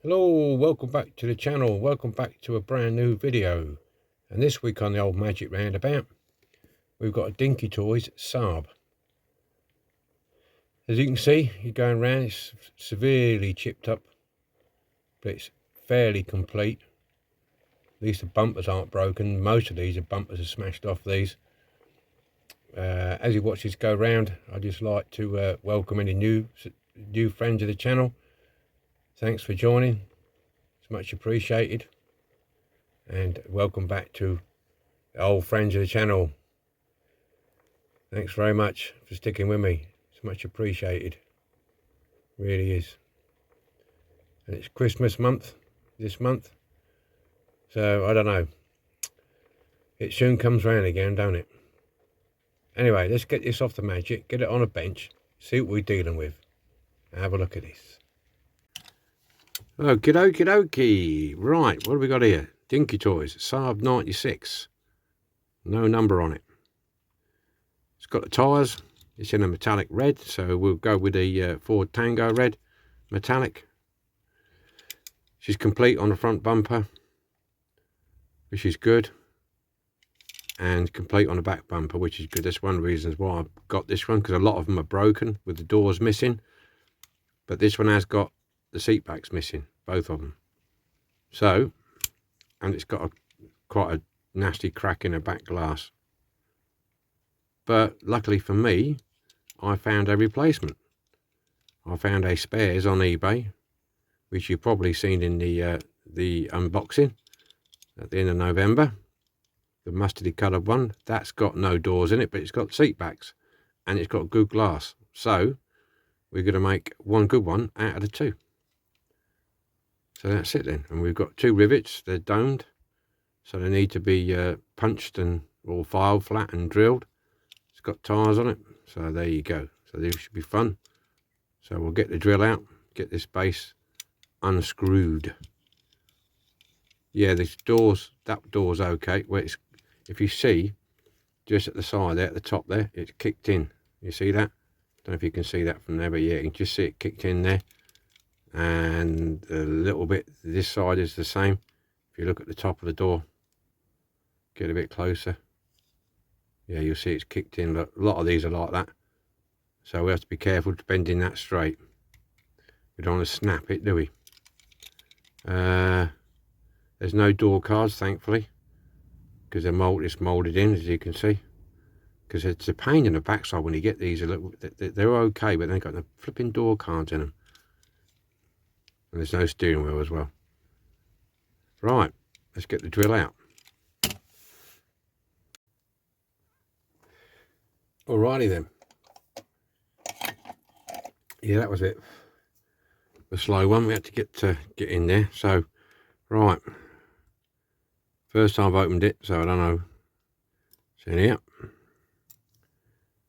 Hello, welcome back to the channel. Welcome back to a brand new video. And this week on the old Magic Roundabout, we've got a Dinky Toys Saab. As you can see, you're going around, it's severely chipped up, but it's fairly complete. At least the bumpers aren't broken. Most of these bumpers are smashed off these. As you watch this go round, I'd just like to welcome any new friends of the channel. Thanks for joining. It's much appreciated. And welcome back to the old friends of the channel. Thanks very much for sticking with me. It's much appreciated. Really is. And it's Christmas month this month. So I don't know. It soon comes round again, don't it? Anyway, let's get this off the Magic, get it on a bench, see what we're dealing with. Have a look at this. Okie dokie dokie. Right, what have we got here? Dinky Toys, Saab 96. No number on it. It's got the tyres. It's in a metallic red, so we'll go with the Ford Tango red metallic. She's complete on the front bumper, which is good. And complete on the back bumper, which is good. That's one of the reasons why I've got this one, because a lot of them are broken with the doors missing. But this one has got the seat backs missing, both of them. So, and it's got quite a nasty crack in the back glass. But luckily for me, I found a replacement. I found a spares on eBay, which you've probably seen in the unboxing at the end of November. The mustardy coloured one, that's got no doors in it, but it's got seat backs and it's got good glass. So we're going to make one good one out of the two. So that's it then. And we've got two rivets. They're domed, so they need to be punched and or filed flat and drilled. It's got tyres on it, so there you go. So this should be fun. So we'll get the drill out, get this base unscrewed. Yeah, this doors, that door's okay. Well, it's, if you see, just at the side there, at the top there, it's kicked in. You see that? Don't know if you can see that from there, but yeah, you can just see it kicked in there. And a little bit, this side is the same. If you look at the top of the door, get a bit closer. Yeah, you'll see it's kicked in. Look, a lot of these are like that. So we have to be careful to bending that straight. We don't want to snap it, do we? There's no door cards, thankfully, because it's moulded in, as you can see. Because it's a pain in the backside when you get these. They're okay, but they've got the flipping door cards in them. And there's no steering wheel as well. Right, let's get the drill out. Alrighty then. Yeah, that was it. The slow one. We had to get in there. So, right. First time I've opened it, so I don't know. It's in here.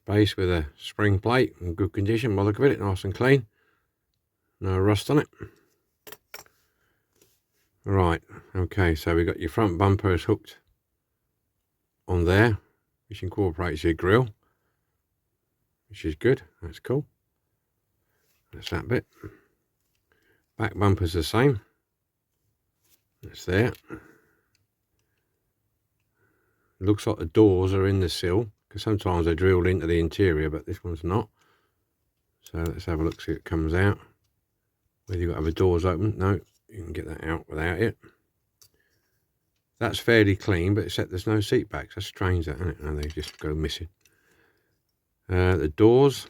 Base with a spring plate in good condition by the look of it, nice and clean. No rust on it. Right, okay, so we've got your front bumpers hooked on there, which incorporates your grille, which is good. That's cool. That's that bit. Back bumper's the same. That's there. Looks like the doors are in the sill, because sometimes they're drilled into the interior, but this one's not. So let's have a look, see if it comes out. Whether you've got to have the doors open. No, you can get that out without it. That's fairly clean, but except there's no seat backs. That's strange, that, isn't it? And they just go missing. The doors,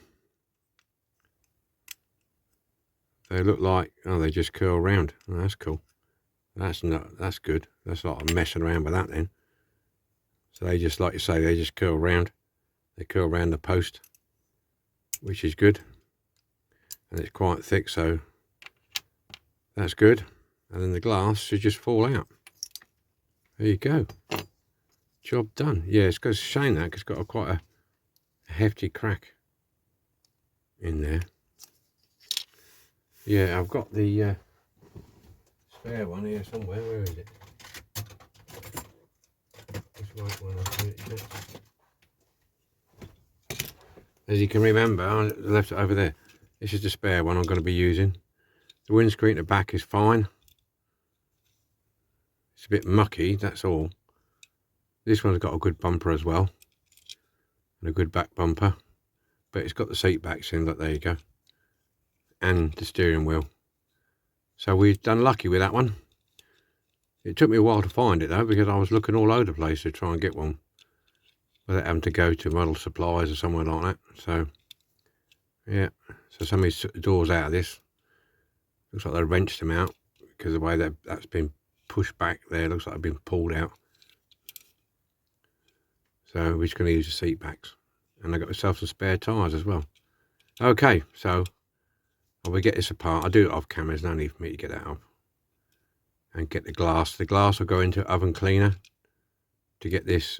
they look like, oh, they just curl round. Oh, that's cool. That's good. That's like messing around with that then. So they just, like you say, they just curl round. They curl round the post, which is good. And it's quite thick, so that's good. And then the glass should just fall out. There you go. Job done. Yeah, it's got a shame that, because it's got quite a hefty crack in there. Yeah, I've got the spare one here somewhere. Where is it? As you can remember, I left it over there. This is the spare one I'm going to be using. The windscreen at the back is fine. It's a bit mucky, that's all. This one's got a good bumper as well, and a good back bumper, but it's got the seat backs in. Look, there you go, and the steering wheel. So we've done lucky with that one. It took me a while to find it though, because I was looking all over the place to try and get one without having to go to model supplies or somewhere like that. So yeah, so some of these doors out of this, looks like they wrenched them out because of the way that's been pushed back there. Looks like they've been pulled out. So we're just going to use the seat backs, and I got myself some spare tyres as well. Okay, so I will get this apart. I do it off camera, there's no need for me to get that off. And get the glass. The glass will go into oven cleaner to get this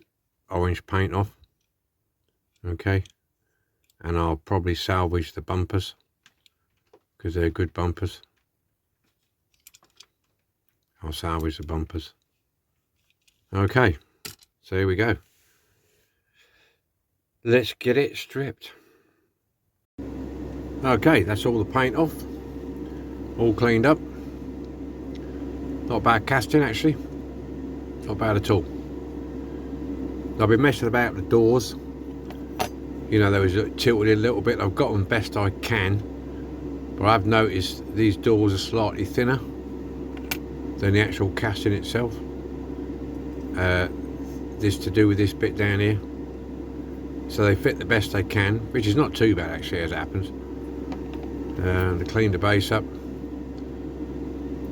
orange paint off. Okay, and I'll probably salvage the bumpers because they're good bumpers. I'll salvage the bumpers. Okay, so here we go. Let's get it stripped. Okay, that's all the paint off. All cleaned up. Not bad casting actually. Not bad at all. I've been messing about with the doors. You know, they was tilted a little bit. I've got them best I can. But I've noticed these doors are slightly thinner than the actual casting itself. This to do with this bit down here. So they fit the best they can, which is not too bad actually as it happens. They cleaned the base up.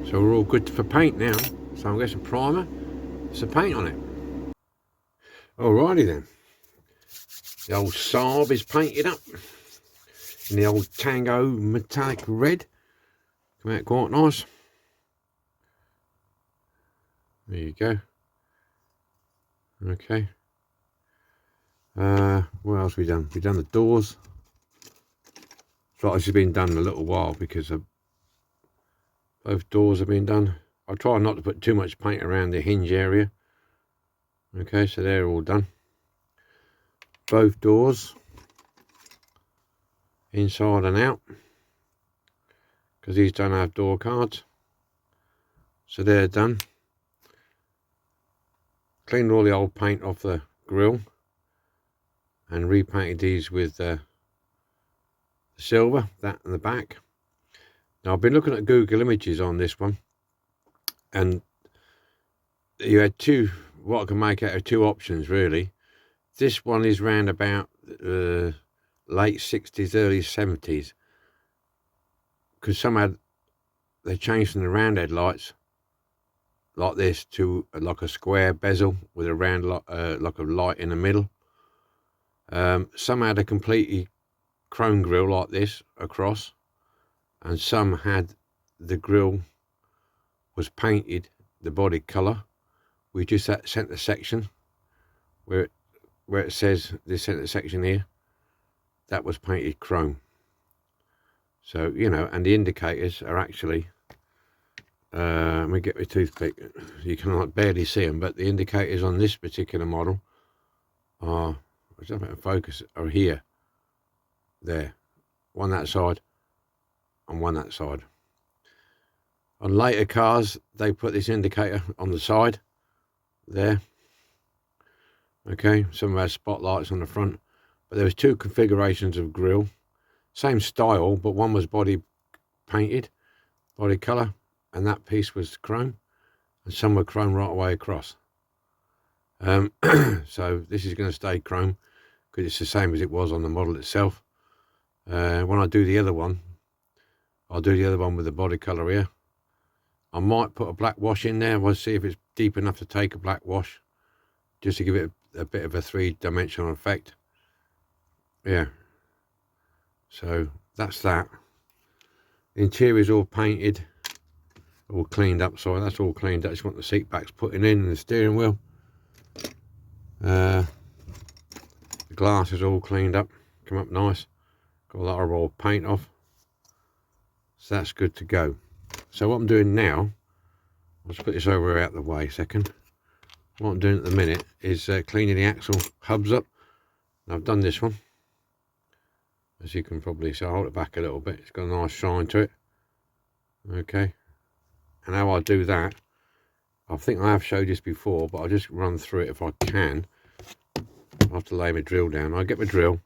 So we're all good for paint now. So I'm getting some primer, some paint on it. Alrighty then. The old Saab is painted up in the old Tango metallic red. Come out quite nice. There you go. Okay. What else have we done? We've done the doors. So this has been done a little while because both doors have been done. I'll try not to put too much paint around the hinge area. Okay, so they're all done. Both doors, inside and out, because these don't have door cards. So they're done. Cleaned all the old paint off the grille and repainted these with the silver, that and the back. Now I've been looking at Google images on this one, and you had what I can make out of two options really. This one is round about late 60s, early 70s, because somehow they changed from the round headlights like this to like a square bezel with a round like a light in the middle. Some had a completely chrome grille like this across, and some had the grille was painted the body colour. We just that centre section where it says this centre section here, that was painted chrome. So you know, and the indicators are actually let me get my toothpick. You can like barely see them, but the indicators on this particular model are, which I better focus, are here, there, one that side and one that side. On later cars, they put this indicator on the side, there. Okay, some have spotlights on the front, but there was two configurations of grille, same style, but one was body painted, body colour, and that piece was chrome, and some were chrome right away across. So this is going to stay chrome because it's the same as it was on the model itself. When I do the other one, I'll do the other one with the body colour here. I might put a black wash in there. We'll see if it's deep enough to take a black wash, just to give it a bit of a three-dimensional effect. Yeah. So that's that. The interior is all painted, all cleaned up. Sorry, that's all cleaned up. I just want the seat backs putting in and the steering wheel. The glass is all cleaned up, come up nice. Got a lot of old paint off. So that's good to go. So what I'm doing now, I'll just put this over out the way a second. What I'm doing at the minute is cleaning the axle hubs up. And I've done this one, as you can probably see. I'll hold it back a little bit. It's got a nice shine to it. Okay. And how I do that I think I have showed this before, but I'll just run through it if I can. I'll have to lay my drill down. I get my drill,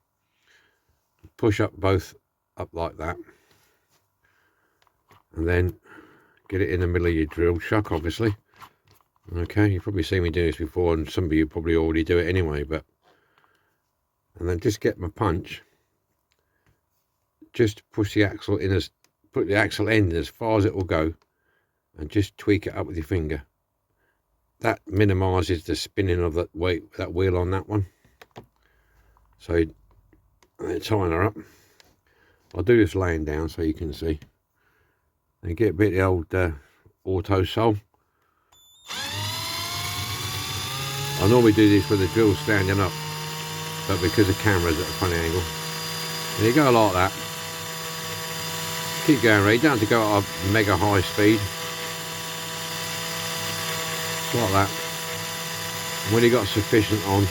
push up both up like that, and then get it in the middle of your drill chuck, obviously. Okay, you've probably seen me do this before, and some of you probably already do it anyway, but... And then just get my punch, just push the axle in as... Put the axle end as far as it will go, and just tweak it up with your finger. That minimises the spinning of that weight, that wheel on that one. So, tying her up. I'll do this laying down so you can see. And get a bit of the old auto sole. I normally do this with the drill standing up, but because the camera's at a funny angle. And you go like that. Keep going, Ray. You don't have to go at a mega high speed. Like that. And when you got sufficient on,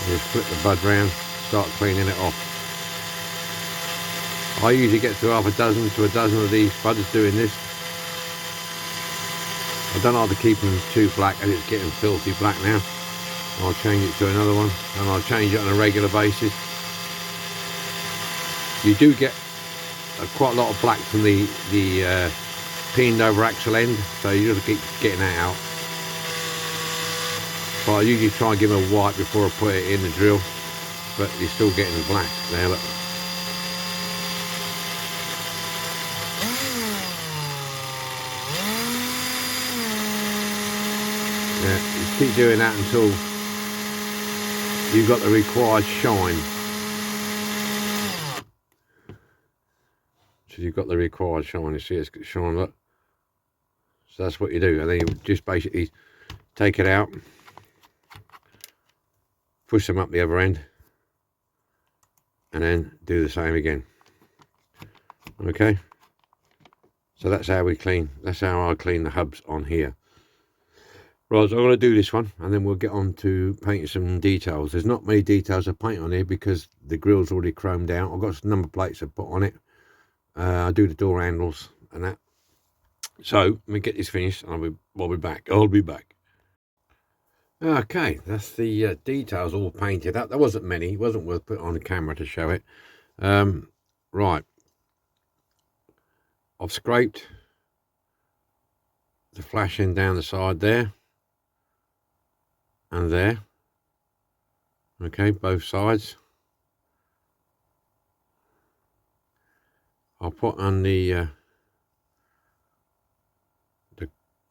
just flip the bud round, start cleaning it off. I usually get to half a dozen to a dozen of these buds doing this. I don't like to keep them too black, and it's getting filthy black now. I'll change it to another one, and I'll change it on a regular basis. You do get quite a lot of black from the peened over axle end, so you just keep getting that out. But I usually try and give them a wipe before I put it in the drill, but you're still getting black there, look. Yeah, just keep doing that until you've got the required shine. So you've got the required shine. You see it's got shine, look. So that's what you do, and then you just basically take it out, push them up the other end, and then do the same again. Okay, so that's how we clean. That's how I clean the hubs on here. Right, so I'm going to do this one, and then we'll get on to painting some details. There's not many details to paint on here because the grill's already chromed out. I've got some number plates to put on it. I do the door handles and that. So let me get this finished, and I'll be back. I'll be back. Okay, that's the details all painted up. There wasn't many. It wasn't worth putting on the camera to show it. Right. I've scraped the flashing down the side there and there. Okay, both sides. I'll put on the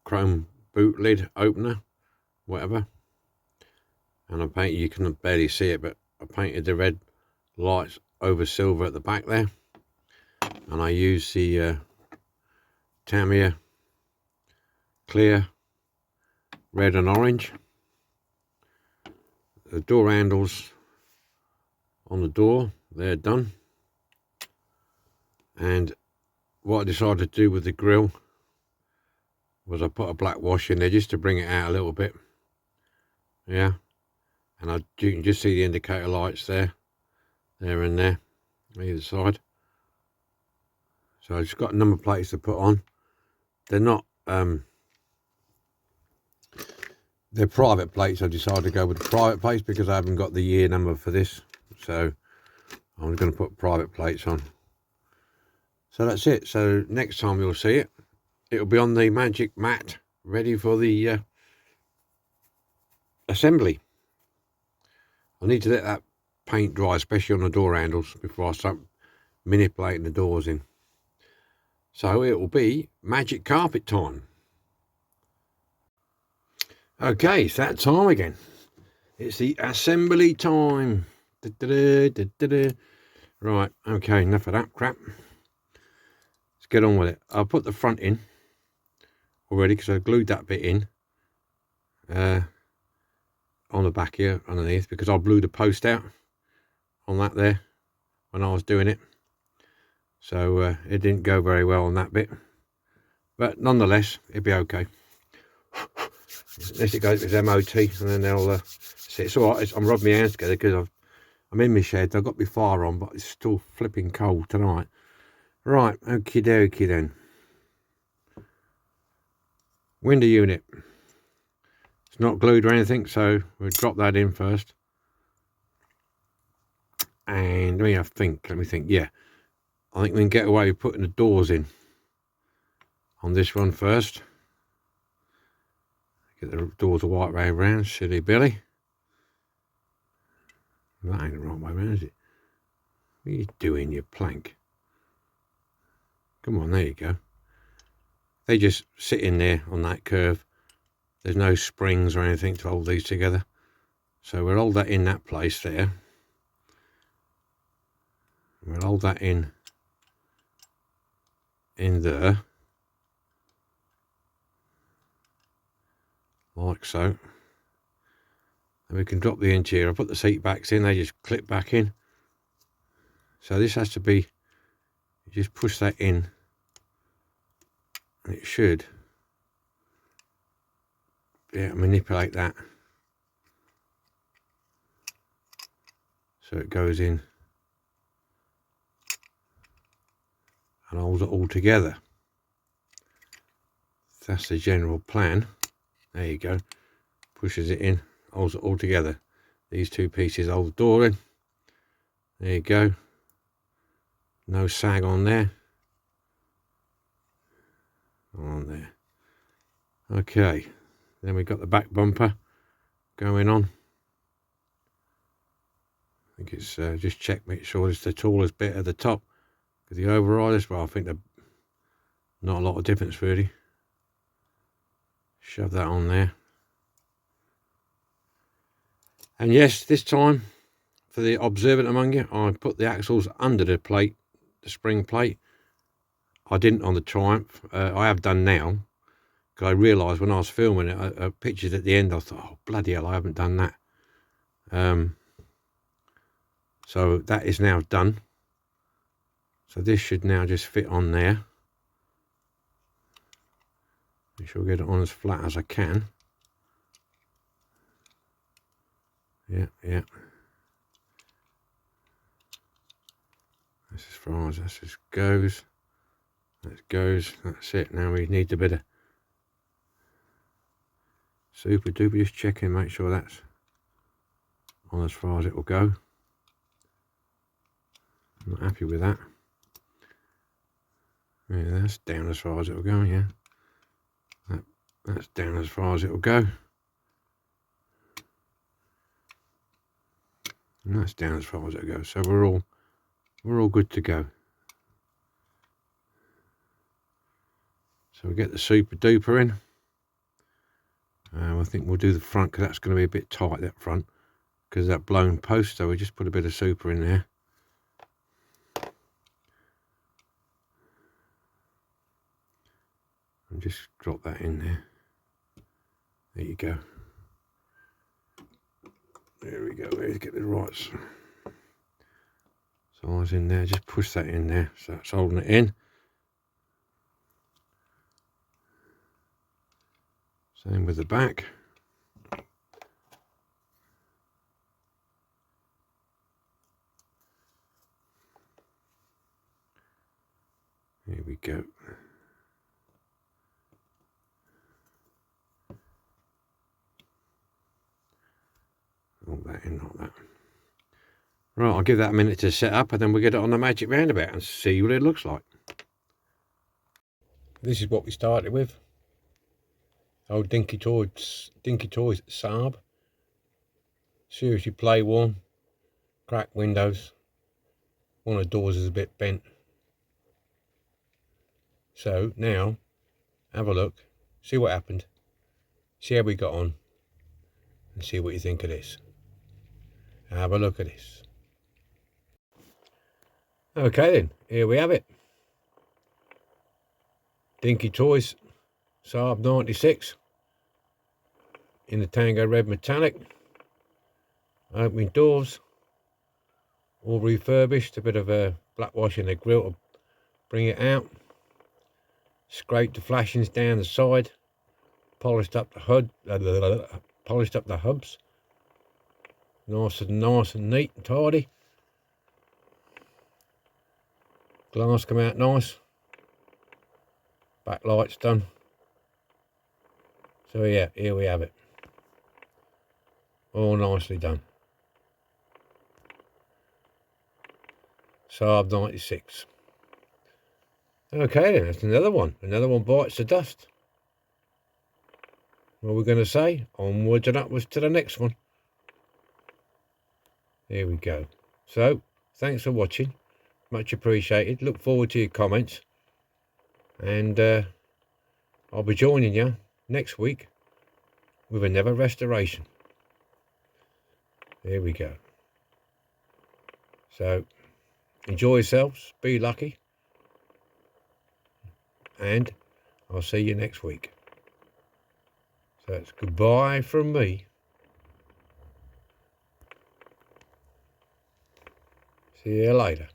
chrome boot lid opener, whatever. And I painted, you can barely see it, but I painted the red lights over silver at the back there. And I used the Tamiya clear red and orange. The door handles on the door, they're done. And what I decided to do with the grill was I put a black wash in there just to bring it out a little bit. Yeah. And you can just see the indicator lights there and there, on either side. So I just got number plates to put on. They're not, they're private plates. I decided to go with the private plates because I haven't got the year number for this. So I'm going to put private plates on. So that's it. So next time you'll see it, it'll be on the magic mat, ready for the assembly. I need to let that paint dry, especially on the door handles, before I start manipulating the doors in. So it will be magic carpet time. Okay, it's that time again. It's the assembly time. Right, okay, enough of that crap. Let's get on with it. I'll put the front in already because I glued that bit in on the back here underneath, because I blew the post out on that there when I was doing it. So it didn't go very well on that bit, but nonetheless it'll be okay. Unless it goes with MOT, and then they'll see. It's all right. I'm rubbing my hands together because I'm in my shed. I've got my fire on, but it's still flipping cold tonight. Right, okie dokie then. window unit. It's not glued or anything, so we'll drop that in first. And let me think, yeah. I think we can get away with putting the doors in on this one first. Get the doors the right way around, silly Billy. That ain't the right way around, is it? What are you doing, you plank? Come on, there you go. They just sit in there on that curve. There's no springs or anything to hold these together. So we'll hold that in that place there. We'll hold that in there. Like so. And we can drop the hinge here. I'll put the seat backs in, they just clip back in. So this has to be, you just push that in. And it should, yeah, manipulate that. So it goes in and holds it all together. That's the general plan. There you go. Pushes it in, holds it all together. These two pieces hold the door in. There you go. No sag on there. On there. Okay. Then we've got the back bumper going on. I think it's just check, make sure it's the tallest bit at the top. With the overriders, well, I think they're not a lot of difference really. Shove that on there. And yes, this time, for the observant among you, I put the axles under the plate, the spring plate. I didn't on the Triumph. I have done now, because I realised when I was filming it, I pictured at the end, I thought, oh, bloody hell, I haven't done that. So that is now done. So this should now just fit on there. Make sure I get it on as flat as I can. Yeah. That's as far as that just goes. That goes. That's it. Now we need a bit of super duper. Just checking, make sure that's on as far as it will go. I'm not happy with that. Yeah, that's down as far as it will go. Yeah, that's down as far as it will go. And that's down as far as it goes. So we're all good to go. So we get the super duper in. I think we'll do the front because that's going to be a bit tight, that front, because that blown post. So we just put a bit of super in there. And just drop that in there. There you go. There we go. Let's get the right size in there. Just push that in there. So that's holding it in. Same with the back. Here we go. All that in like that. Right, I'll give that a minute to set up and then we'll get it on the magic roundabout and see what it looks like. This is what we started with. Old Dinky Toys Saab. Seriously play worn. Cracked windows. One of the doors is a bit bent. So now, have a look. See what happened. See how we got on. And see what you think of this. Have a look at this. Okay then, here we have it. Dinky Toys Saab 96 in the Tango Red Metallic. Opening doors, all refurbished, a bit of a black wash in the grille to bring it out. Scraped the flashings down the side, polished up the polished up the hubs. Nice and neat and tidy. Glass come out nice. Backlight's done. So yeah, here we have it. All nicely done. Saab 96. Okay then, that's another one. Another one bites the dust. What we're going to say? Onwards and upwards to the next one. There we go. So, thanks for watching. Much appreciated. Look forward to your comments. And I'll be joining you next week with another restoration. There we go. So, enjoy yourselves. Be lucky. And I'll see you next week. So it's goodbye from me. See you later.